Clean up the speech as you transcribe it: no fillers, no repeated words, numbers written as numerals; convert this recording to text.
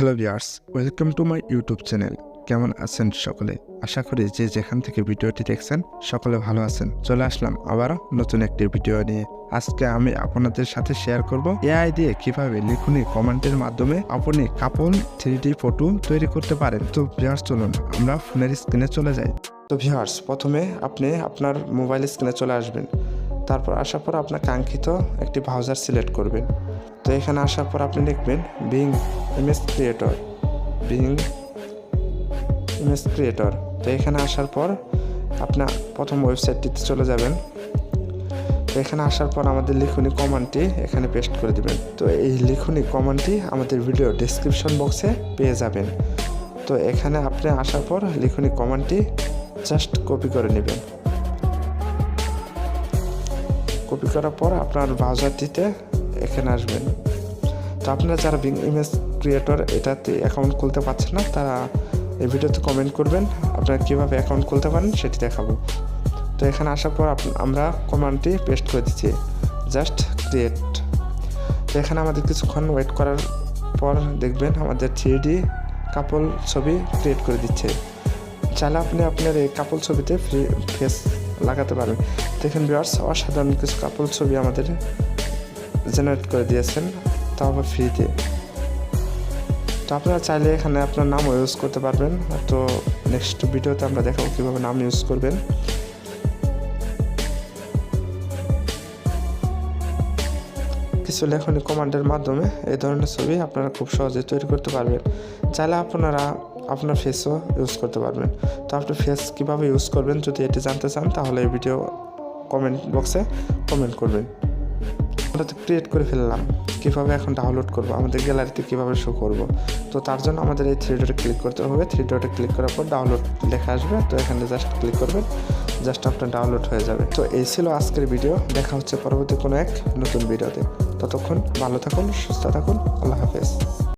Hello viewers, welcome to my YouTube channel. কেমন আছেন সকলে? আশা করি যে যেখান থেকে ভিডিওটি দেখছেন সকলে ভালো আছেন। চলে আসলাম আবারও নতুন একটি ভিডিও নিয়ে। আজকে আমি আপনাদের সাথে শেয়ার করব এআই দিয়ে কিভাবে লিখনি কমেন্টের মাধ্যমে আপনি কাপল 3D ফটো তৈরি করতে পারেন। তো ভিউয়ার্স চলুন আমরা ফোনের স্ক্রিনে চলে যাই। তো ভিউয়ার্স, প্রথমে আপনি আপনার মোবাইল স্ক্রিনে চলে আসবেন। তারপর আসার পর আপনার কাঙ্ক্ষিত একটি ব্রাউজার সিলেক্ট করবেন। তো এখানে আসার পর আপনি লিখবেন বিং ইমেজ ক্রিয়েটর। তো এখানে আসার পর আপনার প্রথম ওয়েবসাইটটিতে চলে যাবেন। তো এখানে আসার পর আমাদের লিখনি কমান্ডটি এখানে পেস্ট করে দিবেন। তো এই লিখনি কমান্ডটি আমাদের ভিডিও ডেসক্রিপশন বক্সে পেয়ে যাবেন। তো এখানে আপনি আসার পর লিখনি কমান্ডটি জাস্ট কপি করে নেবেন। কপি করার পর আপনার ব্রাউজারটিতে এখানে আসবেন। তো আপনারা যারা বিং ইমেজ ক্রিয়েটর এটাতে অ্যাকাউন্ট খুলতে পারছেন না, তারা এই ভিডিওতে কমেন্ট করবেন, আপনারা কীভাবে অ্যাকাউন্ট খুলতে পারেন সেটি দেখাবো। তো এখানে আসার পর আমরা কমান্ডটি পেস্ট করে দিচ্ছি, জাস্ট ক্রিয়েট। তো এখানে আমাদের কিছুক্ষণ ওয়েট করার পর দেখবেন আমাদের 3D কাপল ছবি ক্রিয়েট করে দিচ্ছে। চাইলে আপনি আপনার এই কাপল ছবিতে ফেস লাগাতে পারবেন। দেখেন ভিউয়ার্স, অসাধারণ কিছু কাপল ছবি আমাদের জেনারেট করে দিয়েছেন, তাও আবার ফ্রিতে। তো আপনারা চাইলে এখানে আপনার নামও ইউজ করতে পারবেন। তো নেক্সট ভিডিওতে আমরা দেখাবো কীভাবে নাম ইউজ করবেন। কিছু লেখনি কমান্ডের মাধ্যমে এই ধরনের ছবি আপনারা খুব সহজে তৈরি করতে পারবেন। চাইলে আপনারা আপনার ফেসও ইউজ করতে পারবেন। তো আপনি ফেস কীভাবে ইউজ করবেন যদি এটি জানতে চান, তাহলে এই ভিডিও কমেন্ট বক্সে কমেন্ট করবেন। আমরা তো ক্রিয়েট করে ফেললাম, কীভাবে এখন ডাউনলোড করব, আমাদের গ্যালারিতে কীভাবে শো করব। তো তার জন্য আমাদের এই 3 ডটে ক্লিক করতে হবে। 3 ডটে ক্লিক করার পর ডাউনলোড লেখা আসবে। তো এখানে জাস্ট ক্লিক করবেন, জাস্ট আপনার ডাউনলোড হয়ে যাবে। তো এই ছিল আজকের ভিডিও। দেখা হচ্ছে পরবর্তী কোনো এক নতুন ভিডিওতে। ততক্ষণ ভালো থাকুন, সুস্থ থাকুন। আল্লাহ হাফেজ।